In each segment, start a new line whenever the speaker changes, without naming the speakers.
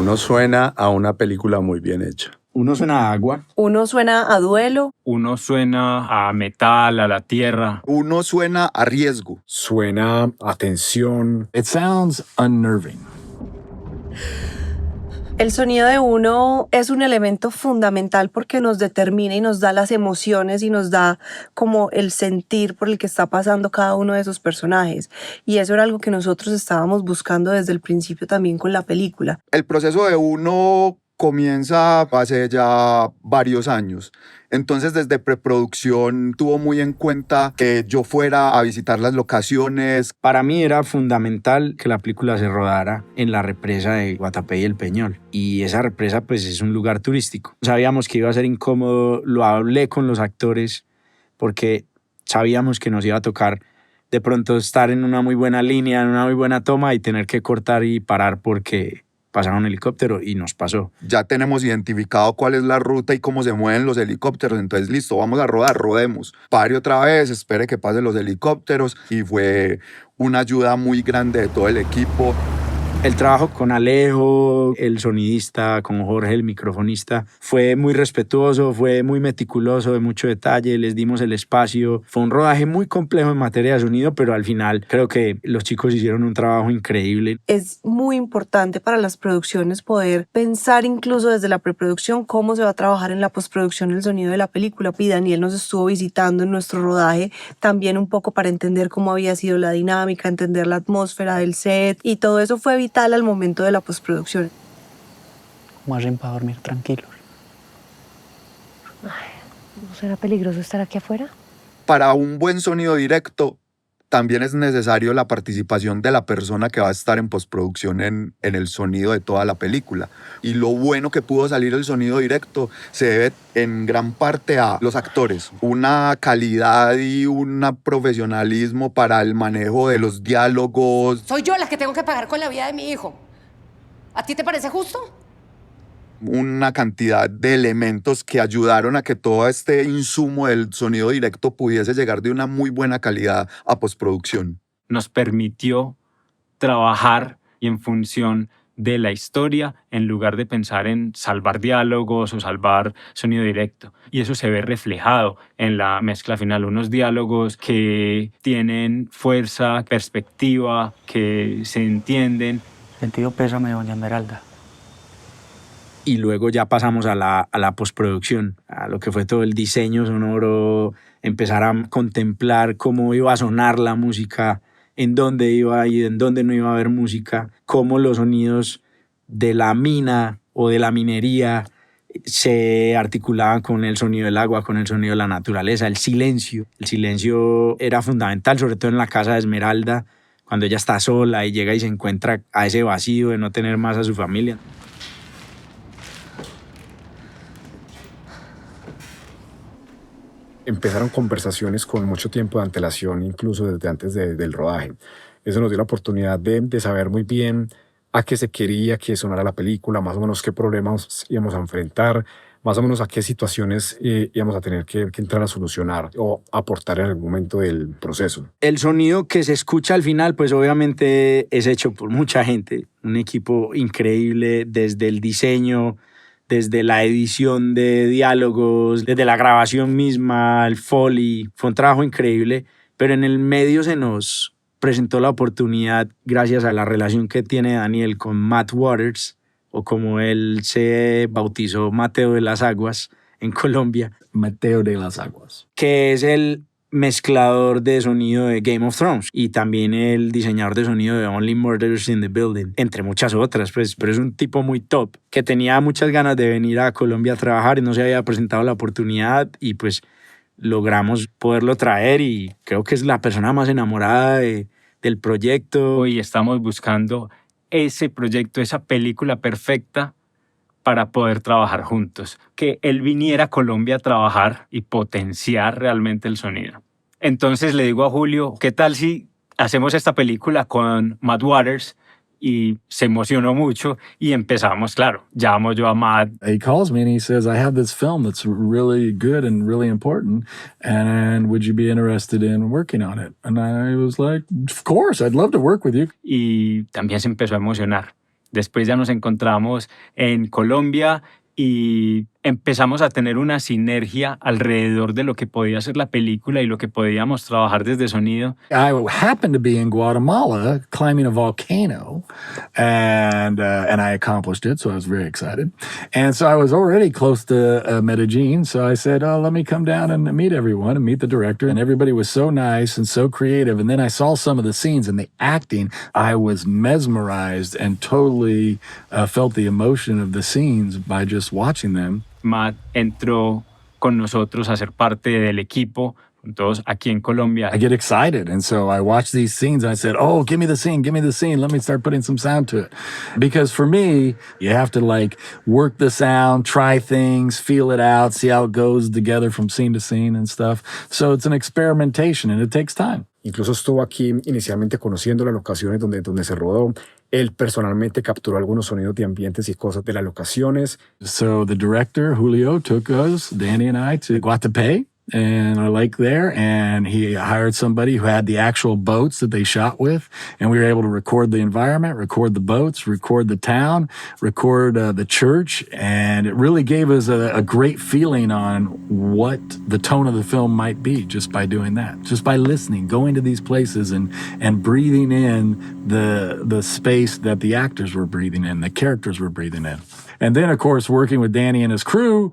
Uno suena a una película muy bien hecha.
Uno suena a agua.
Uno suena a duelo.
Uno suena a metal, a la tierra.
Uno suena a riesgo.
Suena a tensión.
It sounds unnerving.
El sonido de uno es un elemento fundamental porque nos determina y nos da las emociones y nos da como el sentir por el que está pasando cada uno de esos personajes. Y eso era algo que nosotros estábamos buscando desde el principio también con la película.
El proceso de uno comienza hace ya varios años. Entonces, desde preproducción tuvo muy en cuenta que yo fuera a visitar las locaciones.
Para mí era fundamental que la película se rodara en la represa de Guatapé y El Peñol. Y esa represa pues es un lugar turístico. Sabíamos que iba a ser incómodo, lo hablé con los actores porque sabíamos que nos iba a tocar de pronto estar en una muy buena línea, en una muy buena toma y tener que cortar y parar porque pasaba un helicóptero y nos pasó.
Ya tenemos identificado cuál es la ruta y cómo se mueven los helicópteros, entonces listo, vamos a rodar, rodemos. Pare otra vez, espere que pasen los helicópteros y fue una ayuda muy grande de todo el equipo.
El trabajo con Alejo, el sonidista, con Jorge, el microfonista, fue muy respetuoso, fue muy meticuloso, de mucho detalle, les dimos el espacio. Fue un rodaje muy complejo en materia de sonido, pero al final creo que los chicos hicieron un trabajo increíble.
Es muy importante para las producciones poder pensar incluso desde la preproducción cómo se va a trabajar en la postproducción el sonido de la película. Y Daniel nos estuvo visitando en nuestro rodaje también un poco para entender cómo había sido la dinámica, entender la atmósfera del set y todo eso fue vital al momento de la postproducción.
¿Cómo hacen para dormir tranquilos?
Ay, ¿no será peligroso estar aquí afuera?
Para un buen sonido directo, también es necesario la participación de la persona que va a estar en postproducción en el sonido de toda la película. Y lo bueno que pudo salir el sonido directo se debe en gran parte a los actores. Una calidad y un profesionalismo para el manejo de los diálogos.
Soy yo la que tengo que pagar con la vida de mi hijo. ¿A ti te parece justo?
Una cantidad de elementos que ayudaron a que todo este insumo del sonido directo pudiese llegar de una muy buena calidad a postproducción.
Nos permitió trabajar y en función de la historia en lugar de pensar en salvar diálogos o salvar sonido directo. Y eso se ve reflejado en la mezcla final. Unos diálogos que tienen fuerza, perspectiva, que se entienden.
Sentido pésame, doña Esmeralda.
Y luego ya pasamos a la postproducción, a lo que fue todo el diseño sonoro, empezar a contemplar cómo iba a sonar la música, en dónde iba y en dónde no iba a haber música, cómo los sonidos de la mina o de la minería se articulaban con el sonido del agua, con el sonido de la naturaleza, el silencio. El silencio era fundamental, sobre todo en la casa de Esmeralda, cuando ella está sola y llega y se encuentra a ese vacío de no tener más a su familia.
Empezaron conversaciones con mucho tiempo de antelación, incluso desde antes del rodaje. Eso nos dio la oportunidad de saber muy bien a qué se quería que sonara la película, más o menos qué problemas íbamos a enfrentar, más o menos a qué situaciones íbamos a tener que entrar a solucionar o aportar en algún momento del proceso.
El sonido que se escucha al final, pues obviamente es hecho por mucha gente, un equipo increíble desde el diseño, desde la edición de diálogos, desde la grabación misma, el Foley. Fue un trabajo increíble, pero en el medio se nos presentó la oportunidad, gracias a la relación que tiene Daniel con Matt Waters, o como él se bautizó, Mateo de las Aguas, en Colombia.
Mateo de las Aguas.
Que es el mezclador de sonido de Game of Thrones y también el diseñador de sonido de Only Murders in the Building, entre muchas otras, pues, pero es un tipo muy top, que tenía muchas ganas de venir a Colombia a trabajar y no se había presentado la oportunidad y pues logramos poderlo traer y creo que es la persona más enamorada del proyecto.
Y estamos buscando ese proyecto, esa película perfecta para poder trabajar juntos, que él viniera a Colombia a trabajar y potenciar realmente el sonido. Entonces le digo a Julio, ¿qué tal si hacemos esta película con Matt Waters? Y se emocionó mucho y empezamos, claro, llamo yo a Matt.
He calls me and he says, I have this film that's really good and really important, and would you be interested in working on it? And I was like, of course, I'd love to work with you.
Y también se empezó a emocionar. Después ya nos encontramos en Colombia y empezamos a tener una sinergia alrededor de lo que podía ser la película y lo que podíamos trabajar desde sonido.
I happened to be in Guatemala climbing a volcano, and I accomplished it, so I was very excited. And so I was already close to Medellin, so I said, "Oh, let me come down and meet everyone and meet the director." And everybody was so nice and so creative. And then I saw some of the scenes and the acting. I was mesmerized and totally felt the emotion of the scenes by just watching them.
Matt entró con nosotros a ser parte del equipo, con todos aquí en Colombia.
I get excited, and so I watch these scenes and I said, "Oh, give me the scene, let me start putting some sound to it." Because for me, you have to like work the sound, try things, feel it out, see how it goes together from scene to scene and stuff. So it's an experimentation and it takes time.
Incluso estuvo aquí inicialmente conociendo las locaciones donde se rodó. Él personalmente capturó algunos sonidos de ambientes y cosas de las locaciones.
So the director, Julio, took us, Danny and I, to Guatapé and a lake there, and he hired somebody who had the actual boats that they shot with, and we were able to record the environment, record the boats, record the town, record the church, and it really gave us a great feeling on what the tone of the film might be just by doing that, just by listening, going to these places and breathing in the space that the actors were breathing in, the characters were breathing in. And then, of course, working with Danny and his crew,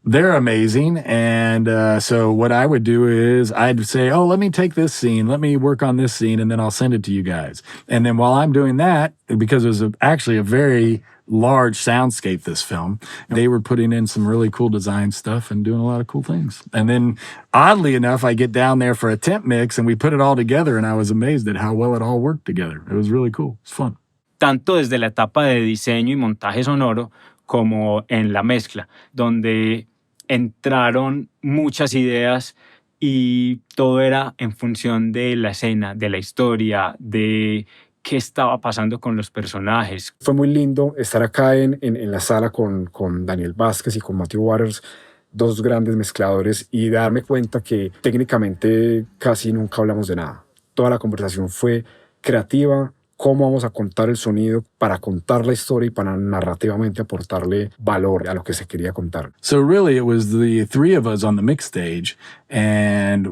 they're amazing. And so what I would do is I'd say, "Oh, let me take this scene. Let me work on this scene, and then I'll send it to you guys." And then while I'm doing that, because it was actually a very large soundscape, this film, they were putting in some really cool design stuff and doing a lot of cool things. And then, oddly enough, I get down there for a temp mix, and we put it all together, and I was amazed at how well it all worked together. It was really cool. It's fun.
Tanto desde la etapa de diseño y montaje sonoro como en la mezcla, donde entraron muchas ideas y todo era en función de la escena, de la historia, de qué estaba pasando con los personajes.
Fue muy lindo estar acá en la sala con Daniel Vázquez y con Matthew Waters, dos grandes mezcladores, y darme cuenta que técnicamente casi nunca hablamos de nada. Toda la conversación fue creativa, cómo vamos a contar el sonido para contar la historia y para narrativamente aportarle valor a lo que se quería contar.
So really it was the three of us on the mix stage, and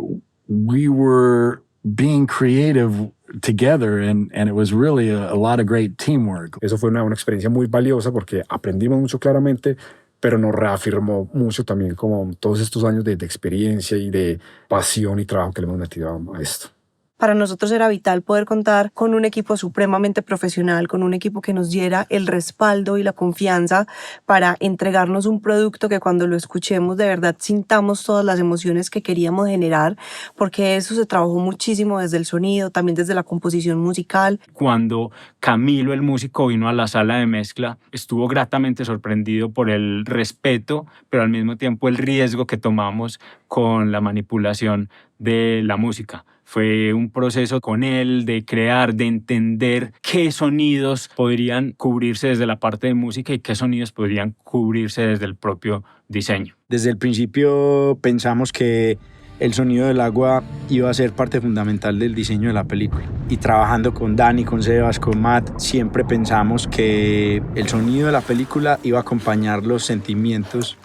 we were being creative together, and it was really a lot of great teamwork.
Eso fue una experiencia muy valiosa porque aprendimos mucho claramente, pero nos reafirmó mucho también como todos estos años de experiencia y de pasión y trabajo que le hemos metido a esto.
Para nosotros era vital poder contar con un equipo supremamente profesional, con un equipo que nos diera el respaldo y la confianza para entregarnos un producto que cuando lo escuchemos de verdad sintamos todas las emociones que queríamos generar, porque eso se trabajó muchísimo desde el sonido, también desde la composición musical.
Cuando Camilo, el músico, vino a la sala de mezcla, estuvo gratamente sorprendido por el respeto, pero al mismo tiempo el riesgo que tomamos con la manipulación de la música. Fue un proceso con él de crear, de entender qué sonidos podrían cubrirse desde la parte de música y qué sonidos podrían cubrirse desde el propio diseño.
Desde el principio pensamos que el sonido del agua iba a ser parte fundamental del diseño de la película. Y trabajando con Dani, con Sebas, con Matt, siempre pensamos que el sonido de la película iba a acompañar los sentimientos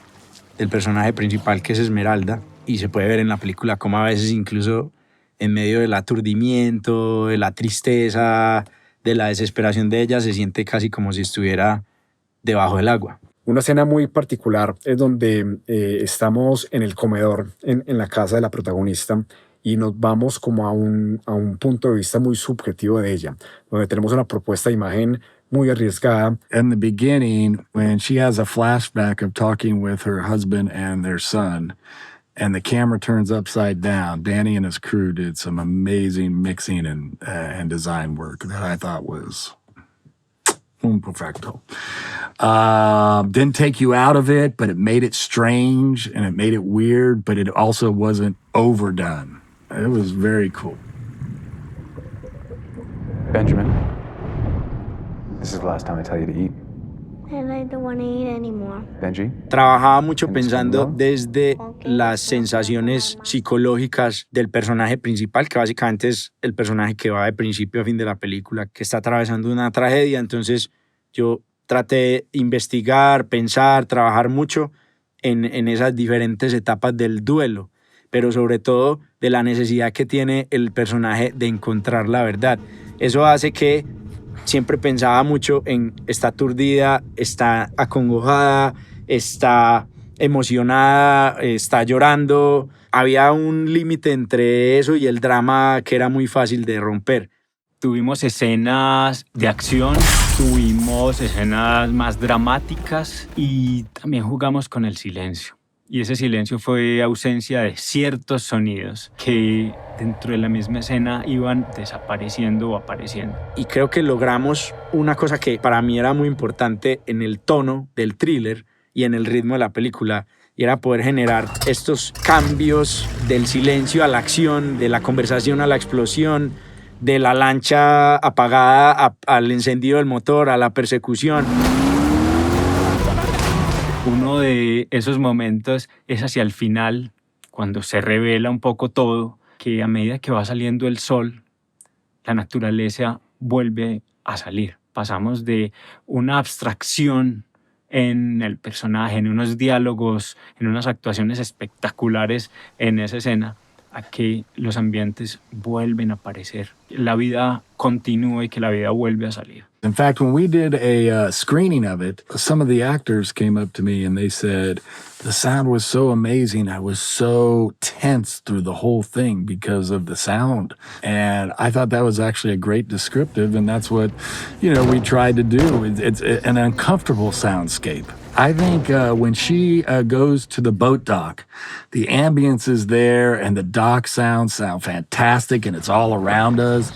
del personaje principal, que es Esmeralda. Y se puede ver en la película cómo a veces incluso en medio del aturdimiento, de la tristeza, de la desesperación de ella, se siente casi como si estuviera debajo del agua.
Una escena muy particular es donde estamos en el comedor, en la casa de la protagonista, y nos vamos como a un punto de vista muy subjetivo de ella, donde tenemos una propuesta de imagen muy arriesgada.
In the beginning, when she has a flashback of talking with her husband and their son, and the camera turns upside down, Danny and his crew did some amazing mixing and design work that I thought was un perfecto. Didn't take you out of it, but it made it strange and it made it weird, but it also wasn't overdone. It was very cool.
Benjamin, this is the last time I tell you to eat. And I don't want to eat anymore.
Benji?
Trabajaba mucho pensando desde las sensaciones psicológicas del personaje principal, que básicamente es el personaje que va de principio a fin de la película, que está atravesando una tragedia. Entonces yo traté de investigar, pensar, trabajar mucho en esas diferentes etapas del duelo, pero sobre todo de la necesidad que tiene el personaje de encontrar la verdad. Eso hace que siempre pensaba mucho en está aturdida, está acongojada, está emocionada, está llorando. Había un límite entre eso y el drama que era muy fácil de romper.
Tuvimos escenas de acción, tuvimos escenas más dramáticas y también jugamos con el silencio. Y ese silencio fue ausencia de ciertos sonidos que dentro de la misma escena iban desapareciendo o apareciendo.
Y creo que logramos una cosa que para mí era muy importante en el tono del thriller y en el ritmo de la película, y era poder generar estos cambios del silencio a la acción, de la conversación a la explosión, de la lancha apagada al encendido del motor, a la persecución.
Uno de esos momentos es hacia el final, cuando se revela un poco todo, que a medida que va saliendo el sol, la naturaleza vuelve a salir. Pasamos de una abstracción en el personaje, en unos diálogos, en unas actuaciones espectaculares en esa escena, a que los ambientes vuelven a aparecer. La vida continúa y que la vida vuelve a salir.
In fact, when we did a screening of it, some of the actors came up to me and they said, the sound was so amazing. I was so tense through the whole thing because of the sound. And I thought that was actually a great descriptive, and that's what, we tried to do. It's an uncomfortable soundscape. I think when she goes to the boat dock, the ambience is there and the dock sound fantastic and it's all around us.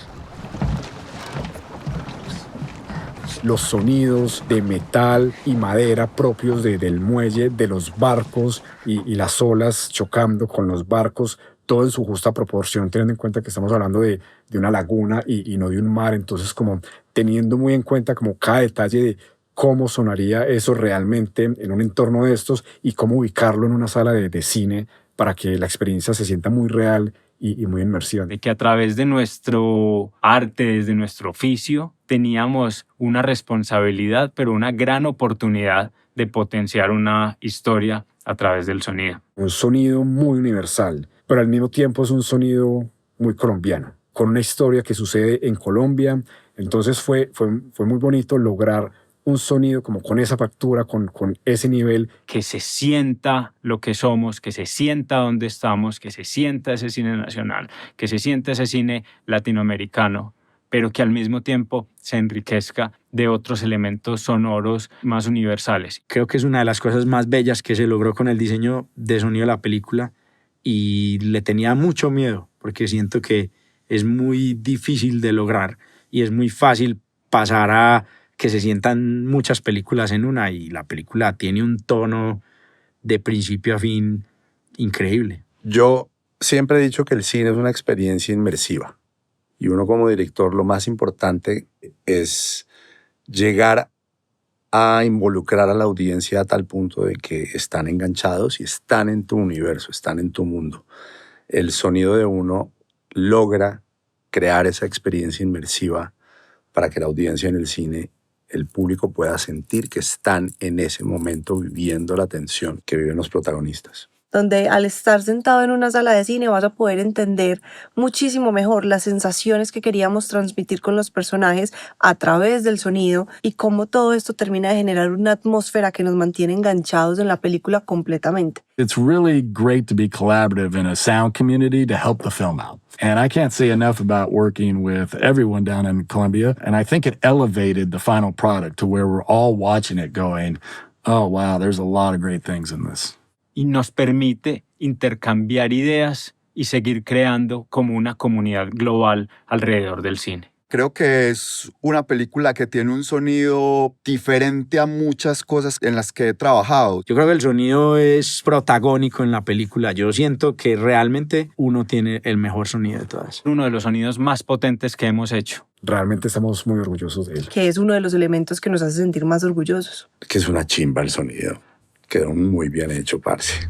Los sonidos de metal y madera propios del muelle, de los barcos y las olas chocando con los barcos, todo en su justa proporción, teniendo en cuenta que estamos hablando de una laguna y no de un mar. Entonces, como teniendo muy en cuenta como cada detalle de cómo sonaría eso realmente en un entorno de estos y cómo ubicarlo en una sala de cine para que la experiencia se sienta muy real y muy inmersiva.
De que a través de nuestro arte, desde nuestro oficio, teníamos una responsabilidad, pero una gran oportunidad de potenciar una historia a través del sonido.
Un sonido muy universal, pero al mismo tiempo es un sonido muy colombiano, con una historia que sucede en Colombia. Entonces fue muy bonito lograr un sonido como con esa factura, con ese nivel.
Que se sienta lo que somos, que se sienta dónde estamos, que se sienta ese cine nacional, que se sienta ese cine latinoamericano, pero que al mismo tiempo se enriquezca de otros elementos sonoros más universales.
Creo que es una de las cosas más bellas que se logró con el diseño de sonido de la película, y le tenía mucho miedo porque siento que es muy difícil de lograr y es muy fácil pasar a que se sientan muchas películas en una, y la película tiene un tono de principio a fin increíble.
Yo siempre he dicho que el cine es una experiencia inmersiva, y uno como director lo más importante es llegar a involucrar a la audiencia a tal punto de que están enganchados y están en tu universo, están en tu mundo. El sonido de uno logra crear esa experiencia inmersiva para que la audiencia en el cine, el público, pueda sentir que están en ese momento viviendo la tensión que viven los protagonistas.
Donde al estar sentado en una sala de cine vas a poder entender muchísimo mejor las sensaciones que queríamos transmitir con los personajes a través del sonido, y cómo todo esto termina de generar una atmósfera que nos mantiene enganchados en la película completamente.
It's really great to be collaborative in a sound community to help the film out. And I can't say enough about working with everyone down in Colombia. And I think it elevated the final product to where we're all watching it going, oh, wow, there's a lot of great things in this.
Y nos permite intercambiar ideas y seguir creando como una comunidad global alrededor del cine.
Creo que es una película que tiene un sonido diferente a muchas cosas en las que he trabajado.
Yo creo que el sonido es protagónico en la película. Yo siento que realmente uno tiene el mejor sonido de todas.
Uno de los sonidos más potentes que hemos hecho.
Realmente estamos muy orgullosos de él.
Que es uno de los elementos que nos hace sentir más orgullosos.
Que es una chimba el sonido. Quedó muy bien hecho, parce.